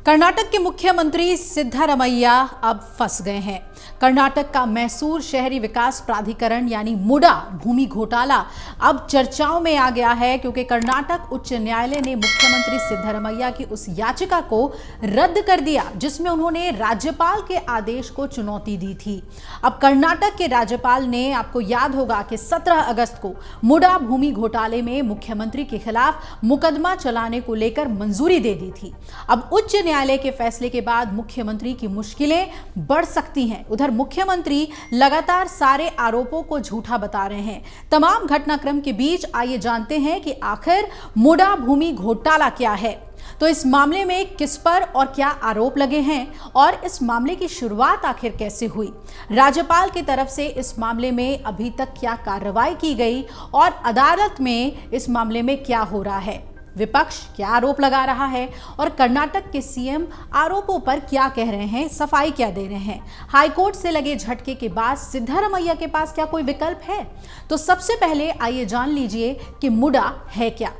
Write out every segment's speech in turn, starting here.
कर्नाटक के मुख्यमंत्री सिद्धारमैया अब फंस गए हैं। कर्नाटक का मैसूर शहरी विकास प्राधिकरण यानी मुडा भूमि घोटाला अब चर्चाओं में आ गया है, क्योंकि कर्नाटक उच्च न्यायालय ने मुख्यमंत्री सिद्धारमैया की उस याचिका को रद्द कर दिया जिसमें उन्होंने राज्यपाल के आदेश को चुनौती दी थी। अब कर्नाटक के राज्यपाल ने, आपको याद होगा कि 17 अगस्त को मुडा भूमि घोटाले में मुख्यमंत्री के खिलाफ मुकदमा चलाने को लेकर मंजूरी दे दी थी। अब उच्च न्यायालय के फैसले के बाद मुख्यमंत्री की मुश्किलें बढ़ सकती हैं। उधर मुख्यमंत्री लगातार सारे आरोपों को झूठा बता रहे हैं। तमाम घटनाक्रम के बीच आइए जानते हैं कि आखिर मुडा भूमि घोटाला क्या है, तो इस मामले में किस पर और क्या आरोप लगे हैं और इस मामले की शुरुआत आखिर कैसे हुई, राज्यपाल की तरफ से इस मामले में अभी तक क्या कार्रवाई की गई और अदालत में इस मामले में क्या हो रहा है, विपक्ष क्या आरोप लगा रहा है और कर्नाटक के सीएम आरोपों पर क्या कह रहे हैं, सफाई क्या दे रहे हैं। हाईकोर्ट से लगे झटके के बाद सिद्धारमैया के पास क्या कोई विकल्प है? तो सबसे पहले आइए जान लीजिए कि मुडा है क्या।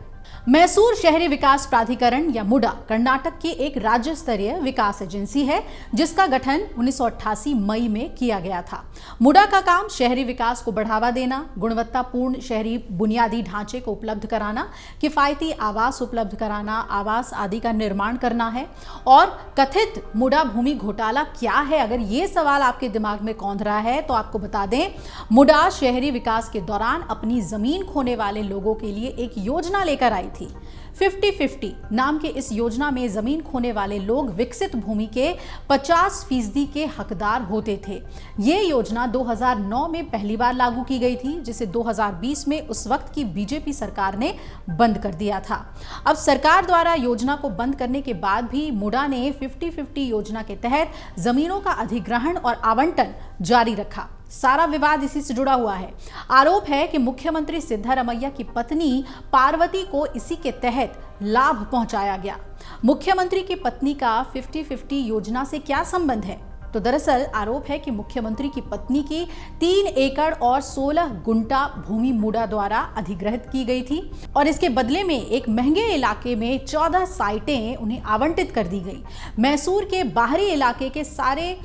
मैसूर शहरी विकास प्राधिकरण या मुडा कर्नाटक की एक राज्य स्तरीय विकास एजेंसी है जिसका गठन 1988 मई में किया गया था। मुडा का काम शहरी विकास को बढ़ावा देना, गुणवत्तापूर्ण शहरी बुनियादी ढांचे को उपलब्ध कराना, किफायती आवास उपलब्ध कराना, आवास आदि का निर्माण करना है। और कथित मुडा भूमि घोटाला क्या है, अगर ये सवाल आपके दिमाग में कौंध रहा है तो आपको बता दें, मुडा शहरी विकास के दौरान अपनी जमीन खोने वाले लोगों के लिए एक योजना लेकर आई थी। 50-50 नाम के इस योजना में जमीन खोने वाले लोग विकसित भूमि के 50% के हकदार होते थे। ये योजना 2009 में पहली बार लागू की गई थी, जिसे 2020 में उस वक्त की बीजेपी सरकार ने बंद कर दिया था। अब सरकार द्वारा योजना को बंद करने के बाद भी मुडा ने 50-50 योजना के तहत जमीनों का अधिग्रहण और आवंटन जारी रखा। सारा विवाद इसी से जुड़ा हुआ है। आरोप है कि मुख्यमंत्री सिद्धारमैया की पत्नी पार्वती को इसी के तहत लाभ पहुंचाया गया। मुख्यमंत्री की पत्नी का 50-50 योजना से क्या संबंध है? तो दरअसल आरोप है कि मुख्यमंत्री की पत्नी की 3 एकड़ और 16 गुंठा भूमि मुडा द्वारा अधिग्रहित की गई थी और इसके बदले में एक महंगे इलाके में 14 साइटें उन्हें आवंटित कर दी गई। मैसूर के बाहरी इलाके के सारे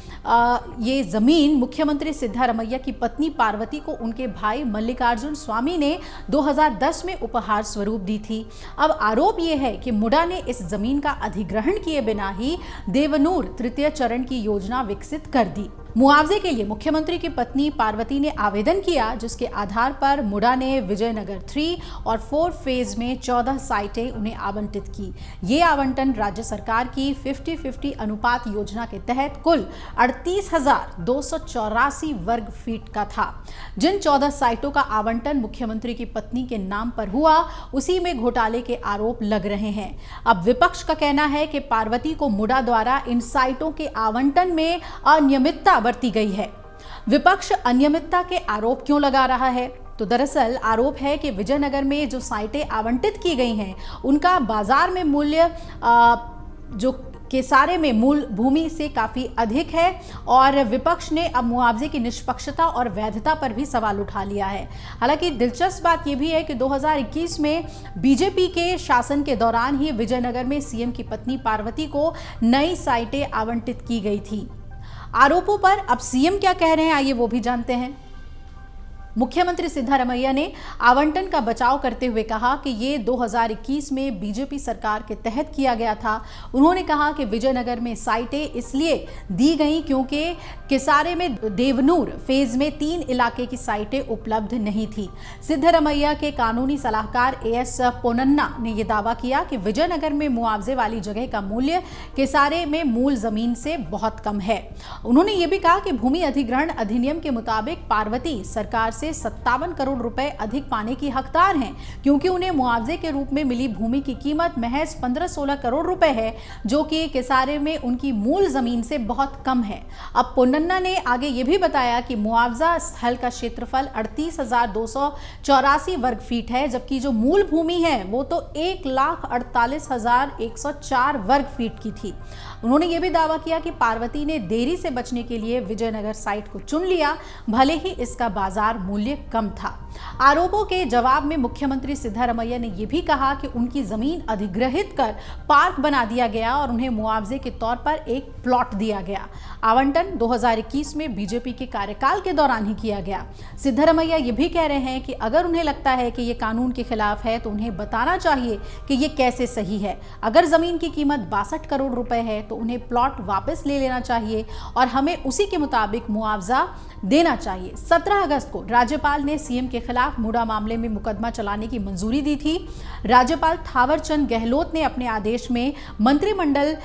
ये जमीन मुख्यमंत्री सिद्धारमैया की पत्नी पार्वती को उनके भाई मल्लिकार्जुन स्वामी ने 2010 में उपहार स्वरूप दी थी। अब आरोप यह है कि मुडा ने इस जमीन का अधिग्रहण किए बिना ही देवनूर तृतीय चरण की योजना विकसित कर दी। मुआवजे के लिए मुख्यमंत्री की पत्नी पार्वती ने आवेदन किया, जिसके आधार पर मुडा ने विजयनगर 3 और 4 फेज में 14 साइटें उन्हें आवंटित की। ये आवंटन राज्य सरकार की 50-50 अनुपात योजना के तहत कुल 38,284 वर्ग फीट का था। जिन 14 साइटों का आवंटन मुख्यमंत्री की पत्नी के नाम पर हुआ, उसी में घोटाले के आरोप लग रहे हैं। अब विपक्ष का कहना है कि पार्वती को मुडा द्वारा इन साइटों के आवंटन में अनियमितता बरती गई है। विपक्ष अनियमितता के आरोप क्यों लगा रहा है? तो दरअसल आरोप है कि विजयनगर में जो साइटें आवंटित की गई हैं, उनका बाजार में मूल्य जो केसारे में मूल भूमि से काफी अधिक है और विपक्ष ने अब मुआवजे की निष्पक्षता और वैधता पर भी सवाल उठा लिया है। हालांकि दिलचस्प बात यह भी है कि 2021 में बीजेपी के शासन के दौरान ही विजयनगर में सीएम की पत्नी पार्वती को नई साइटें आवंटित की गई थी। आरोपों पर अब सीएम क्या कह रहे हैं, आइए वो भी जानते हैं। मुख्यमंत्री सिद्धारमैया ने आवंटन का बचाव करते हुए कहा कि ये 2021 में बीजेपी सरकार के तहत किया गया था। उन्होंने कहा कि विजयनगर में साइटें इसलिए दी गई क्योंकि किसारे में देवनूर फेज में 3 इलाके की साइटें उपलब्ध नहीं थी। सिद्धारमैया के कानूनी सलाहकार एएस पोन्नन्ना ने यह दावा किया कि विजयनगर में मुआवजे वाली जगह का मूल्य किसारे में मूल जमीन से बहुत कम है। उन्होंने ये भी कहा कि भूमि अधिग्रहण अधिनियम के मुताबिक पार्वती सरकार से 57 करोड़ रुपए अधिक पाने की हकदार हैं, क्योंकि उन्हें मुआवजे के रूप में मिली भूमि की कीमत महज 15-16 करोड़ रुपए है, जो कि किसारे में उनकी मूल जमीन से बहुत कम है। अब पोन्नन्ना ने आगे ये भी बताया कि मुआवजा स्थल का क्षेत्रफल 38,284 वर्ग फीट है, जबकि जो मूल भूमि है वो तो 1,48,104 वर्ग फीट की थी। उन्होंने ये भी दावा किया कि पार्वती ने देरी से बचने के लिए विजयनगर साइट को चुन लिया, भले ही इसका बाजार मूल्य कम था। आरोपों के जवाब में मुख्यमंत्री सिद्धारमैया ने यह भी कहा कि उनकी जमीन अधिग्रहित कर पार्क बना दिया गया और उन्हें मुआवजे के तौर पर एक प्लॉट दिया गया। आवंटन 2021 में बीजेपी के कार्यकाल के दौरान ही किया गया। सिद्धारमैया ये भी कह रहे हैं कि अगर उन्हें लगता है कि ये कानून के खिलाफ है तो उन्हें बताना चाहिए कि ये कैसे सही है। अगर जमीन की कीमत 62 करोड़ रुपए है तो उन्हें प्लॉट वापस ले लेना चाहिए और हमें उसी के मुताबिक मुआवजा देना चाहिए। 17 अगस्त को राज्यपाल ने सीएम के खिलाफ मुडा मामले में मुकदमा चलाने की मंजूरी दी थी। राज्यपाल थावरचंद गहलोत ने अपने आदेश में मंत्रिमंडल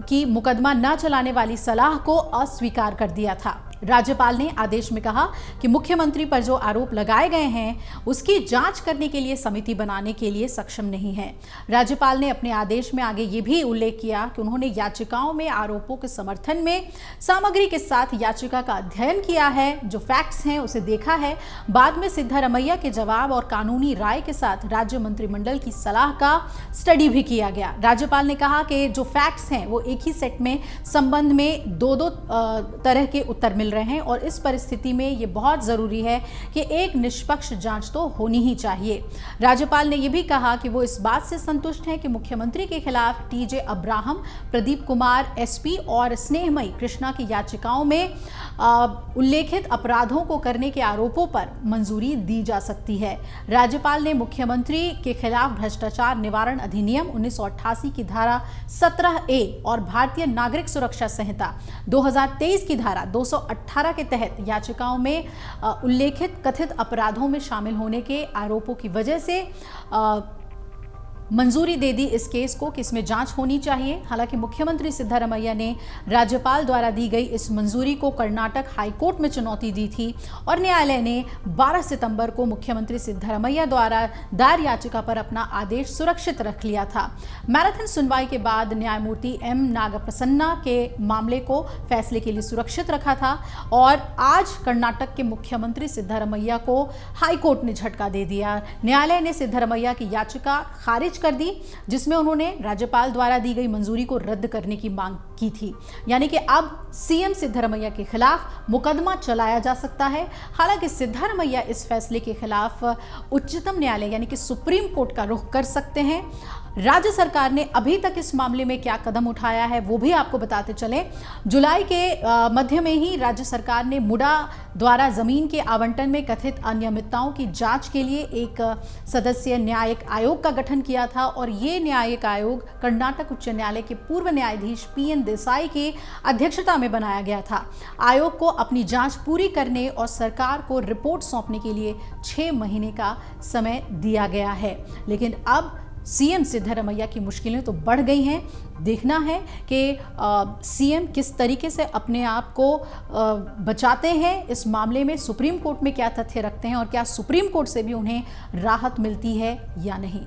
की मुकदमा न चलाने वाली सलाह को अस्वीकार कर दिया था। राज्यपाल ने आदेश में कहा कि मुख्यमंत्री पर जो आरोप लगाए गए हैं उसकी जांच करने के लिए समिति बनाने के लिए सक्षम नहीं है। राज्यपाल ने अपने आदेश में आगे ये भी उल्लेख किया कि उन्होंने याचिकाओं में आरोपों के समर्थन में सामग्री के साथ याचिका का अध्ययन किया है, जो फैक्ट्स हैं उसे देखा है। बाद में सिद्धारमैया के जवाब और कानूनी राय के साथ राज्य मंत्रिमंडल की सलाह का स्टडी भी किया गया। राज्यपाल ने कहा कि जो फैक्ट्स हैं वो एक ही सेट में संबंध में दो तरह के उत्तर मिल रहे हैं और इस परिस्थिति में यह बहुत जरूरी है कि एक निष्पक्ष जांच तो होनी ही चाहिए। राज्यपाल ने यह भी कहा कि वो इस बात से संतुष्ट हैं कि मुख्यमंत्री के खिलाफ TJ Abraham, Pradeep Kumar SP और स्नेहमयी कृष्णा की याचिकाओं में उल्लेखित अपराधों को करने के आरोपों पर मंजूरी दी जा सकती है। राज्यपाल ने मुख्यमंत्री के खिलाफ भ्रष्टाचार निवारण अधिनियम 1988 की धारा 17A और भारतीय नागरिक सुरक्षा संहिता 2023 की धारा 218 के तहत याचिकाओं में उल्लेखित कथित अपराधों में शामिल होने के आरोपों की वजह से मंजूरी दे दी इस केस को कि इसमें जांच होनी चाहिए। हालांकि मुख्यमंत्री सिद्धारमैया ने राज्यपाल द्वारा दी गई इस मंजूरी को कर्नाटक हाईकोर्ट में चुनौती दी थी और न्यायालय ने 12 सितंबर को मुख्यमंत्री सिद्धारमैया द्वारा दायर याचिका पर अपना आदेश सुरक्षित रख लिया था। मैराथन सुनवाई के बाद न्यायमूर्ति एम नागप्रसन्ना के मामले को फैसले के लिए सुरक्षित रखा था और आज कर्नाटक के मुख्यमंत्री सिद्धारमैया को हाईकोर्ट ने झटका दे दिया। न्यायालय ने सिद्धारमैया की याचिका खारिज कर दी, जिसमें उन्होंने राज्यपाल द्वारा दी गई मंजूरी को रद्द करने की मांग की थी। यानी कि अब सीएम सिद्धारमैया के खिलाफ मुकदमा चलाया जा सकता है। हालांकि सिद्धारमैया इस फैसले के खिलाफ उच्चतम न्यायालय यानी कि सुप्रीम कोर्ट का रुख कर सकते हैं। राज्य सरकार ने अभी तक इस मामले में क्या कदम उठाया है वो भी आपको बताते चले। जुलाई के मध्य में ही राज्य सरकार ने मुडा द्वारा जमीन के आवंटन में कथित अनियमितताओं की जांच के लिए एक सदस्यीय न्यायिक आयोग का गठन किया था और ये न्यायिक आयोग कर्नाटक उच्च न्यायालय के पूर्व न्यायाधीश PN देसाई की अध्यक्षता में बनाया गया था। आयोग को अपनी जांच पूरी करने और सरकार को रिपोर्ट सौंपने के लिए 6 महीने का समय दिया गया है। लेकिन अब सीएम सिद्धारमैया की मुश्किलें तो बढ़ गई हैं। देखना है कि सीएम किस तरीके से अपने आप को बचाते हैं इस मामले में, सुप्रीम कोर्ट में क्या तथ्य रखते हैं और क्या सुप्रीम कोर्ट से भी उन्हें राहत मिलती है या नहीं।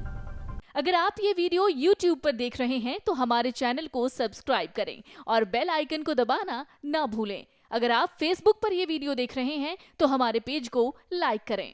अगर आप ये वीडियो YouTube पर देख रहे हैं तो हमारे चैनल को सब्सक्राइब करें और बेल आइकन को दबाना ना भूलें। अगर आप Facebook पर ये वीडियो देख रहे हैं तो हमारे पेज को लाइक करें।